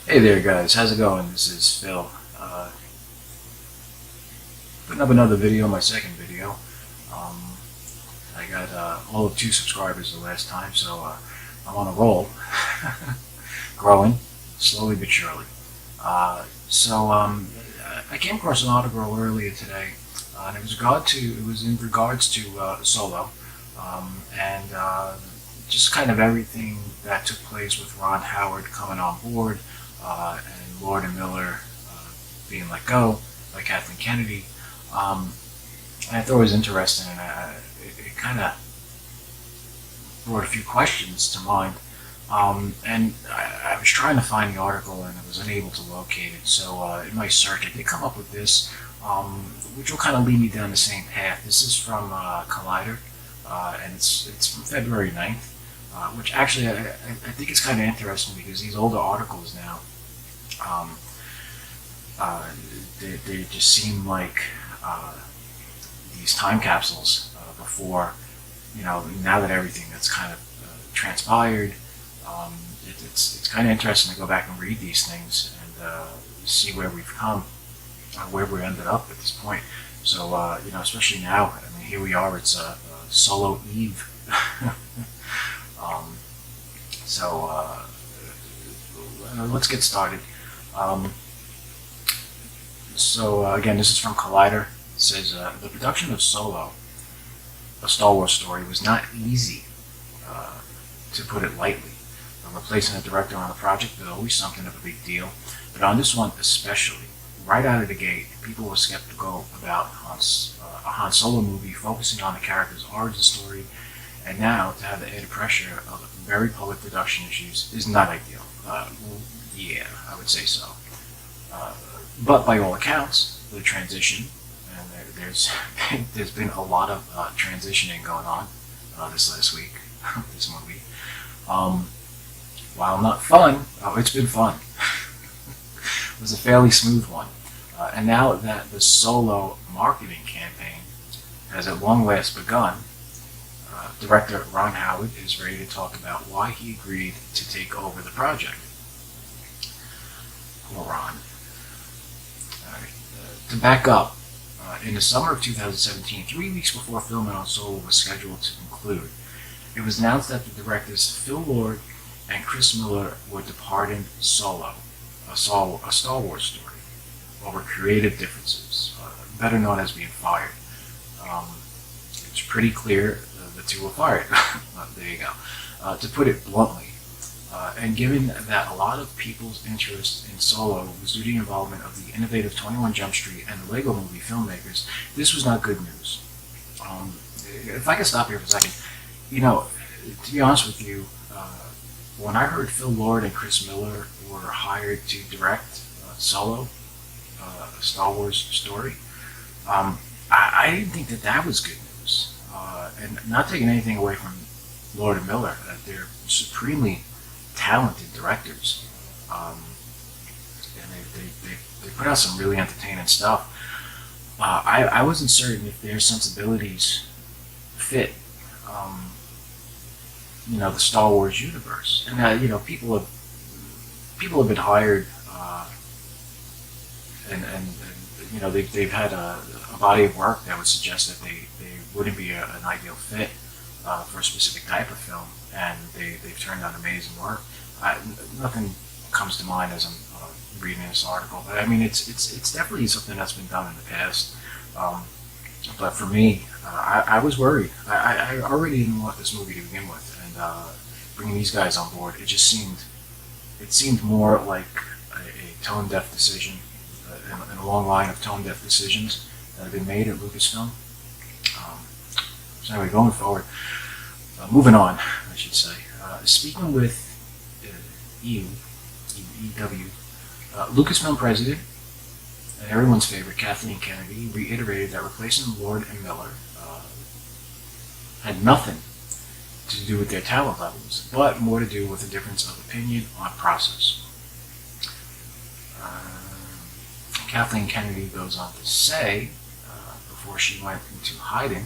Hey there guys, how's it going? This is Phil. Putting up another video, my second video. Um, I got all of 2 subscribers the last time, so I'm on a roll. Growing, slowly but surely. I came across an article earlier today, and it was in regards to Solo, and just kind of everything that took place with Ron Howard coming on board, and Lord and Miller being let go by Kathleen Kennedy. And I thought it was interesting, and it kind of brought a few questions to mind. I was trying to find the article and I was unable to locate it. So in my search, I did come up with this, which will kind of lead me down the same path. This is from Collider, and it's from February 9th, which actually I think it's kind of interesting because these older articles now, they just seem like these time capsules before, now that everything that's kind of transpired. It's kind of interesting to go back and read these things and see where we've come, where we ended up at this point. So, especially now, I mean, here we are, it's Solo Eve. Let's get started. Again, this is from Collider. It says, the production of Solo, a Star Wars story, was not easy, to put it lightly. Replacing a director on a project is always something of a big deal, but on this one especially, right out of the gate, people were skeptical about a Han Solo movie focusing on the character's origin story, and now to have the added pressure of very public production issues is not ideal. Yeah, I would say so. But by all accounts, the transition, and there's been a lot of transitioning going on this last week, this movie. While not fun, it's been fun. It was a fairly smooth one. And now that the Solo marketing campaign has at long last begun, director Ron Howard is ready to talk about why he agreed to take over the project. Poor Ron. To back up, in the summer of 2017, 3 weeks before filming on Solo was scheduled to conclude, it was announced that the directors Phil Lord and Chris Miller were departing Solo, a Star Wars story, over creative differences, better known as being fired. It's pretty clear the two were fired. There you go. To put it bluntly, and given that a lot of people's interest in Solo was due to the involvement of the innovative 21 Jump Street and the Lego Movie filmmakers, this was not good news. If I could stop here for a second, to be honest with you, when I heard Phil Lord and Chris Miller were hired to direct Solo, a Star Wars story, I didn't think that was good news. And not taking anything away from Lord and Miller, they're supremely talented directors, and they put out some really entertaining stuff. I wasn't certain if their sensibilities fit the Star Wars universe. And people have been hired, and they've had a body of work that would suggest that they wouldn't be an ideal fit for a specific type of film, and they've turned out amazing work. Nothing comes to mind as I'm reading this article, but I mean it's definitely something that's been done in the past. But for me, I was worried. I already didn't want this movie to begin with, and bringing these guys on board, it seemed more like a tone-deaf decision, in a long line of tone-deaf decisions that have been made at Lucasfilm. So anyway, going forward, moving on, I should say. Speaking with EW, Lucasfilm president, and everyone's favorite, Kathleen Kennedy, reiterated that replacing Lord and Miller had nothing to do with their talent levels, but more to do with a difference of opinion on process. Kathleen Kennedy goes on to say, before she went into hiding,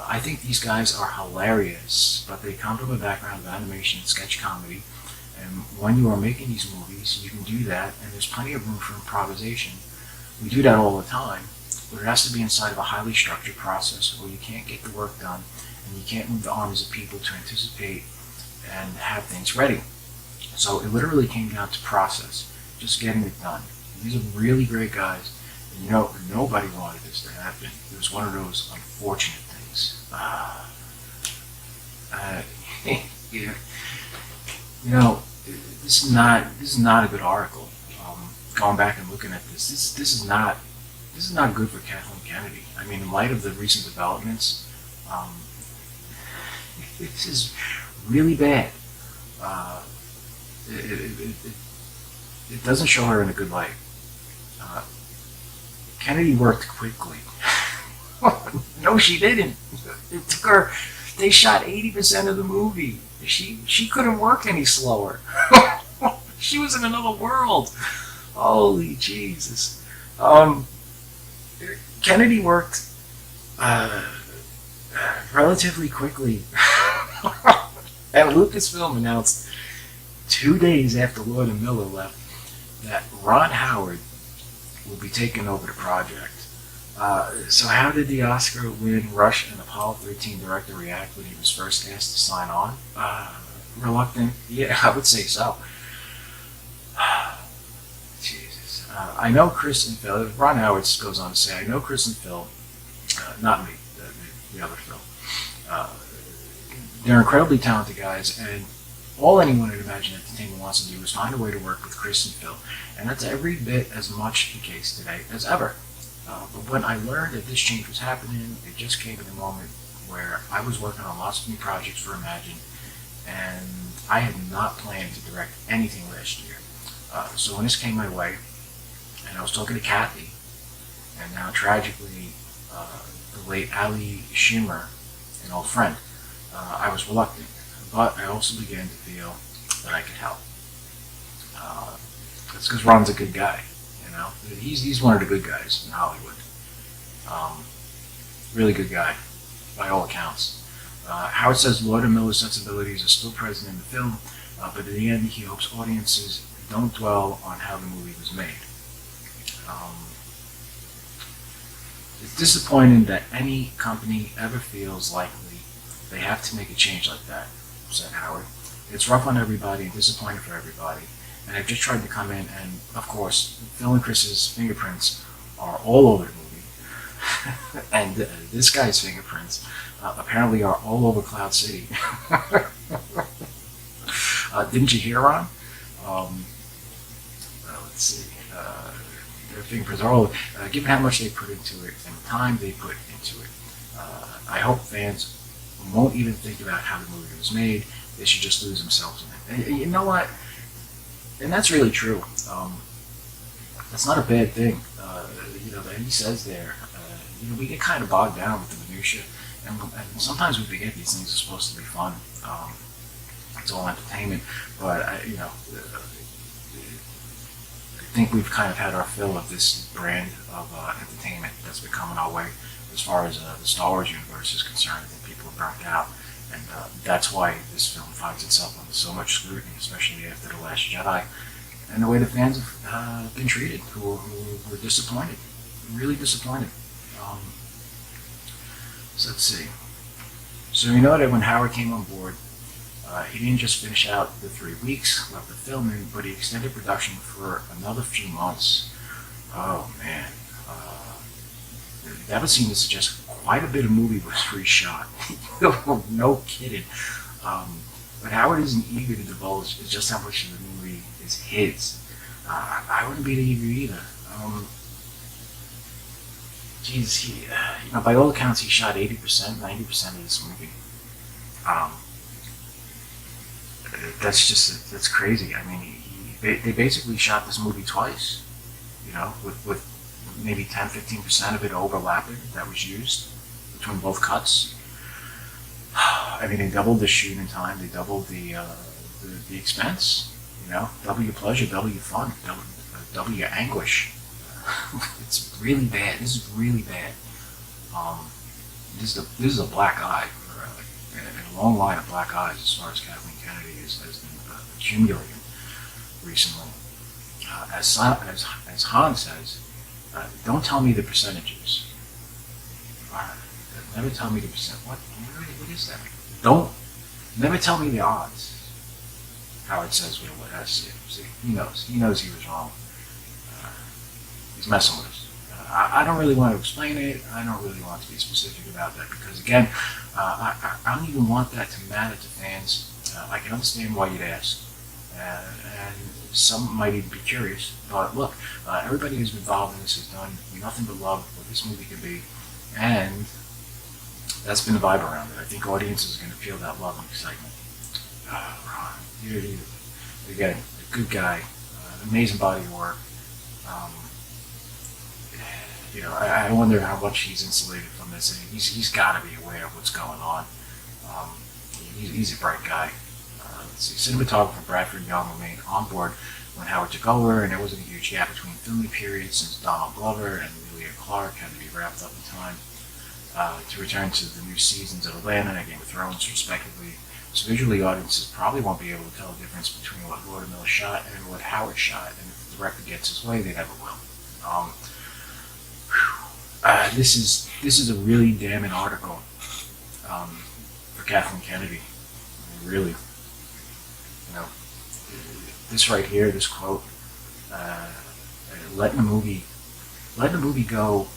I think these guys are hilarious, but they come from a background of animation and sketch comedy, And when you are making these movies, you can do that, and there's plenty of room for improvisation. We do that all the time, but it has to be inside of a highly structured process where you can't get the work done, and you can't move the armies of people to anticipate and have things ready. So it literally came down to process, just getting it done. These are really great guys. And nobody wanted this to happen. It was one of those unfortunate things. Yeah. This is not a good article. Going back and looking at this is not good for Kathleen Kennedy. I mean, in light of the recent developments, this is really bad. It doesn't show her in a good light. Kennedy worked quickly. No, she didn't. It took her. They shot 80% of the movie. She couldn't work any slower. She was in another world. Holy Jesus. Kennedy worked relatively quickly. And Lucasfilm announced 2 days after Lord and Miller left that Ron Howard will be taking over the project. So how did the Oscar-winning Rush and Apollo 13 director react when he was first asked to sign on? Reluctant? Yeah, I would say so. Jesus. I know Chris and Phil, Ron Howard goes on to say, I know Chris and Phil, not me, the other Phil. They're incredibly talented guys, and all anyone in Imagine Entertainment wants to do is find a way to work with Chris and Phil, and that's every bit as much the case today as ever. But when I learned that this change was happening, it just came at a moment where I was working on lots of new projects for Imagine, and I had not planned to direct anything last year. So when this came my way, and I was talking to Kathy, and now tragically, the late Ali Shimmer, an old friend, I was reluctant, but I also began to feel that I could help. That's because Ron's a good guy. He's one of the good guys in Hollywood. Really good guy, by all accounts. Howard says Lord and Miller's sensibilities are still present in the film, but in the end he hopes audiences don't dwell on how the movie was made. It's disappointing that any company ever feels likely they have to make a change like that, said Howard. It's rough on everybody and disappointing for everybody. And I've just tried to come in, and of course, Phil and Chris's fingerprints are all over the movie. And this guy's fingerprints apparently are all over Cloud City. Didn't you hear, Ron? Let's see. Their fingerprints are all over. Given how much they put into it and the time they put into it, I hope fans won't even think about how the movie was made. They should just lose themselves in it. And you know what? And that's really true. That's not a bad thing. That he says there. We get kind of bogged down with the minutia, and sometimes we forget these things are supposed to be fun. It's all entertainment, but I think we've kind of had our fill of this brand of entertainment that's been coming our way. As far as the Star Wars universe is concerned, I think people are burnt out. And that's why this film finds itself under so much scrutiny, especially after The Last Jedi, and the way the fans have been treated, who were disappointed, really disappointed. So let's see. So we know that when Howard came on board, he didn't just finish out the 3 weeks left of filming, but he extended production for another few months. Oh man. That would seem to suggest quite a bit of movie was reshot. No kidding. But Howard isn't eager to divulge just how much of the movie is his. I wouldn't be eager either. By all accounts, he shot 80%, 90% of this movie. That's crazy. I mean, they basically shot this movie twice. With maybe 10-15% of it overlapping that was used between both cuts. I mean, they doubled the shooting time, they doubled the expense, double your pleasure, double your fun, double your anguish. It's really bad. This is really bad. This is a black eye, and a long line of black eyes as far as Kathleen Kennedy has been accumulating. recently. As Han says, don't tell me the percentages. Never tell me the percent. What is that? Don't never tell me the odds. Howard says with what I see. See, he knows. He knows he was wrong. He's messing with us. I don't really want to explain it. I don't really want to be specific about that because, again, I don't even want that to matter to fans. I can understand why you'd ask, and some might even be curious. But look, everybody who's been involved in this has done nothing but love what this movie could be, and that's been the vibe around it. I think audiences are going to feel that love and excitement. Ron, you're again, a good guy, amazing body of work. I wonder how much he's insulated from this. And he's got to be aware of what's going on. He's a bright guy. Let's see, cinematographer Bradford Young remained on board when Howard took over, and there wasn't a huge gap between filming periods since Donald Glover and Emilia Clarke had to be wrapped up in time to return to the new seasons of Atlanta and Game of Thrones, respectively. So visually, audiences probably won't be able to tell the difference between what Lord and Miller shot and what Howard shot, and if the director gets his way, they never will. This is a really damning article for Kathleen Kennedy. I mean, really, this right here, this quote, letting the movie go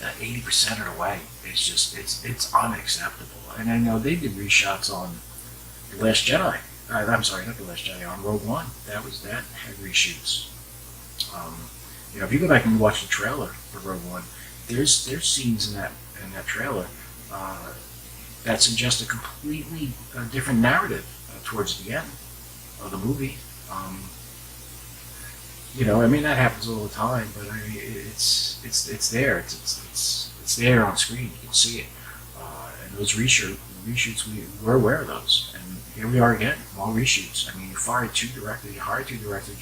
80% of the way. It's unacceptable. And I know they did reshots on The Last Jedi. I'm sorry, not The Last Jedi, on Rogue One. That had reshoots. If you go back and watch the trailer for Rogue One, there's scenes in that trailer that suggest a completely different narrative towards the end of the movie. That happens all the time, but I mean, it's there. It's there on screen. You can see it. And those reshoots, we're aware of those. And here we are again, more reshoots. I mean, you hired two directors, you fired two directors.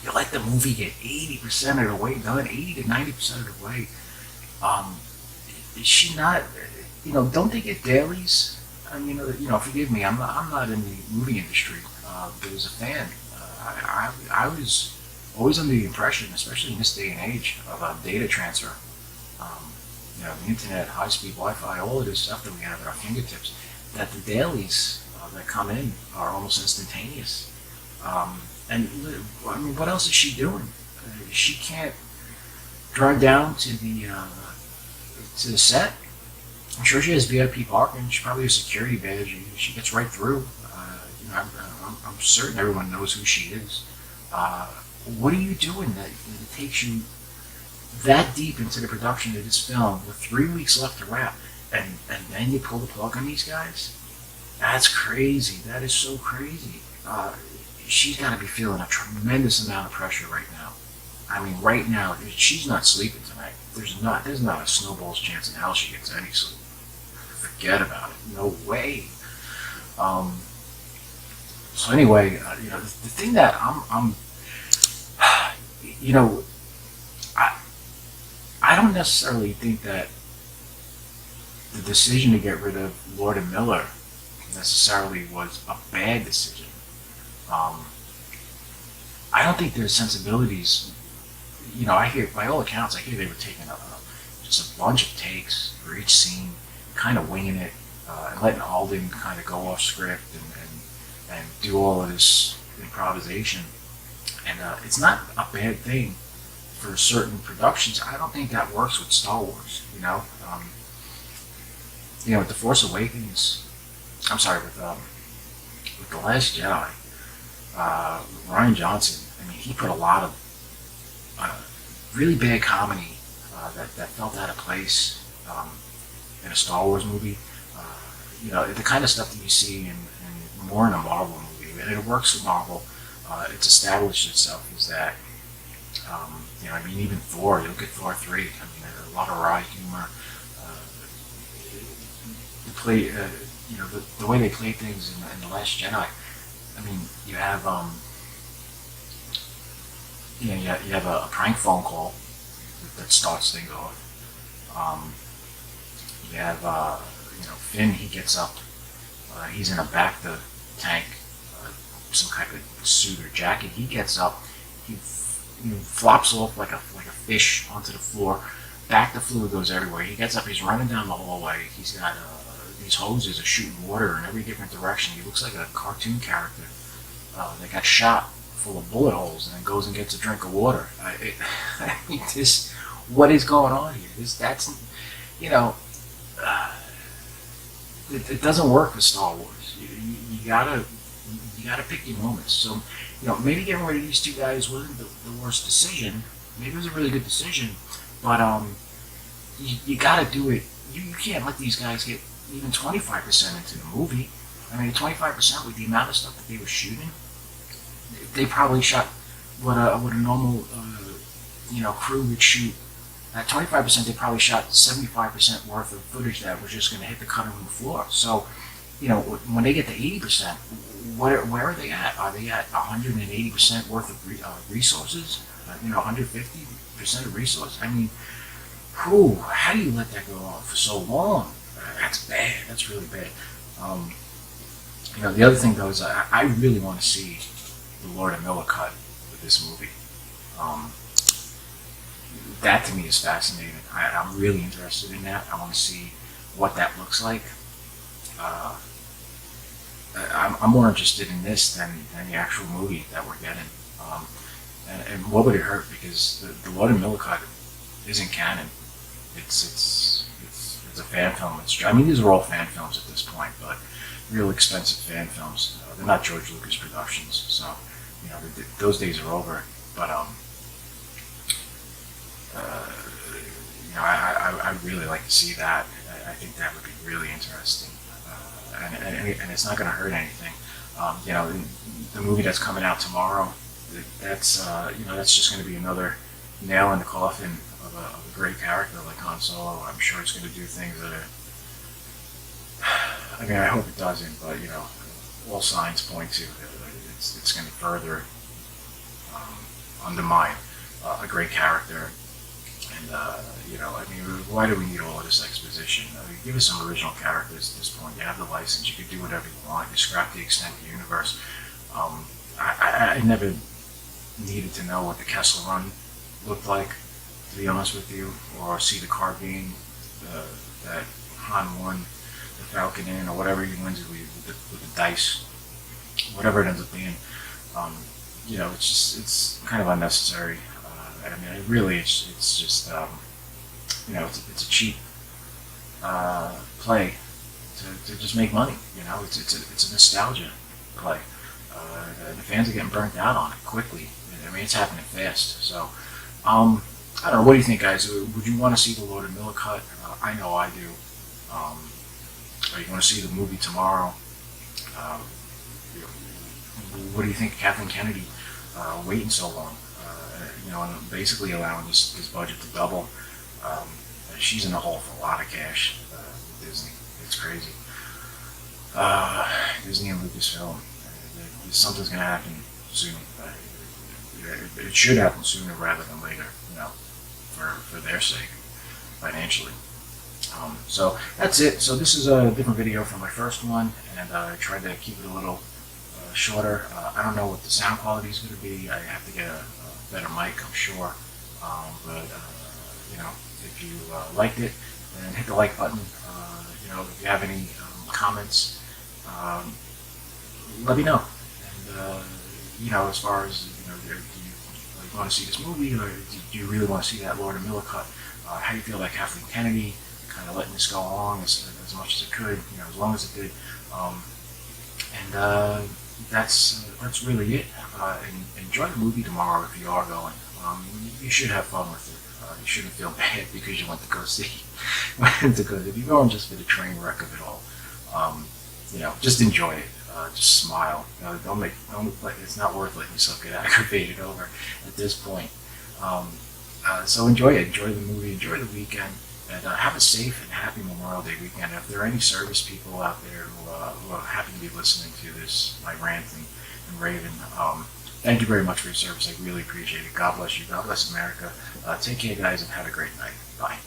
You let the movie get 80% of the way done, 80 to 90% of the way. Is she not? Don't they get dailies? I mean, forgive me. I'm not in the movie industry, but as a fan, I was always under the impression, especially in this day and age, of data transfer. The internet, high-speed Wi-Fi, all of this stuff that we have at our fingertips, that the dailies that come in are almost instantaneous. And I mean, what else is she doing? She can't drive down to the set. I'm sure she has VIP parking. She probably has a security badge. She gets right through. I'm certain everyone knows who she is. What are you doing that takes you that deep into the production of this film with 3 weeks left to wrap, and then you pull the plug on these guys? That's crazy. That is so crazy. She's got to be feeling a tremendous amount of pressure right now. I mean, right now, she's not sleeping tonight. There's not a snowball's chance in hell she gets any sleep. Forget about it. No way. So anyway, the thing that I don't necessarily think that the decision to get rid of Lord and Miller necessarily was a bad decision. I don't think their sensibilities, I hear, by all accounts, they were taking just a bunch of takes for each scene, kind of winging it, and letting Alden kind of go off script and do all of this improvisation. And it's not a bad thing for certain productions. I don't think that works with Star Wars, with The Force Awakens, with The Last Jedi, Rian Johnson, I mean, he put a lot of really bad comedy that felt out of place in a Star Wars movie. The kind of stuff that you see in more in a Marvel movie, and it works with Marvel. It's established itself as that. Even Thor, you look at Thor 3, a lot of wry humor. The way they play things in The Last Jedi. I mean, you have you have a prank phone call that starts things off. You have Finn. He gets up. He's in a bacta tank. some kind of suit or jacket. He gets up, he flops off like a fish onto the floor. Back the fluid goes everywhere. He gets up, he's running down the hallway. He's got these hoses are shooting water in every different direction. He looks like a cartoon character that got shot full of bullet holes and then goes and gets a drink of water. I mean, what is going on here? You know, it doesn't work with Star Wars. You gotta pick your moments. So, maybe getting rid of these two guys wasn't the worst decision. Maybe it was a really good decision, but you gotta do it. You can't let these guys get even 25% into the movie. I mean, 25% with the amount of stuff that they were shooting, they probably shot what a normal crew would shoot. At 25%, they probably shot 75% worth of footage that was just going to hit the cutting room floor. So, when they get to 80%, where are they at? Are they at 180% worth of resources? 150% of resources? I mean, how do you let that go on for so long? That's bad. That's really bad. The other thing, though, is I really want to see the Lord and Miller cut with this movie. That to me is fascinating. I'm really interested in that. I want to see what that looks like. I'm more interested in this than the actual movie that we're getting. And what would it hurt? Because the Lord and Miller cut isn't canon. It's a fan film. I mean, these are all fan films at this point, but real expensive fan films. They're not George Lucas productions, so those days are over. But I really like to see that. I think that would be really interesting, and it's not going to hurt anything. The movie that's coming out tomorrow, that's just going to be another nail in the coffin of a great character like Han Solo. I'm sure it's going to do things that are. I mean, I hope it doesn't, but all signs point to it's going to further undermine a great character. And I mean, why do we need all of this exposition? Give us some original characters at this point. You have the license. You can do whatever you want. You scrap the extended universe. I never needed to know what the Kessel Run looked like, to be honest with you, or see the carbine that Han won the Falcon in, or whatever he wins it with the dice, whatever it ends up being. It's kind of unnecessary. I mean, it's just it's a cheap play to just make money. It's a nostalgia play. The fans are getting burnt out on it quickly. I mean, it's happening fast. So, I don't know. What do you think, guys? Would you want to see the Lord and Miller cut? I know I do. Or you want to see the movie tomorrow? What do you think of Kathleen Kennedy waiting so long? And basically allowing this budget to double. She's in the hole for a lot of cash with Disney. It's crazy. Disney and Lucasfilm. Something's going to happen soon. It should happen sooner rather than later, for their sake, financially. So that's it. So this is a different video from my first one, and I tried to keep it a little shorter. I don't know what the sound quality is going to be. I have to get a better mic, I'm sure. But if you liked it, then hit the like button. If you have any comments, let me know. And as far as do you want to see this movie, or do you really want to see that Lord and Miller cut? How do you feel about Kathleen Kennedy kind of letting this go along as much as it could, as long as it did? That's really it. Enjoy the movie tomorrow if you are going. You should have fun with it. You shouldn't feel bad because you went to go see. If you're going just for the train wreck of it all, just enjoy it. Just smile. It's not worth letting yourself get aggravated over at this point. So enjoy it. Enjoy the movie. Enjoy the weekend. And have a safe and happy Memorial Day weekend. If there are any service people out there who happen to be listening to this, my rant and raving, thank you very much for your service. I really appreciate it. God bless you. God bless America. Take care, guys, and have a great night. Bye.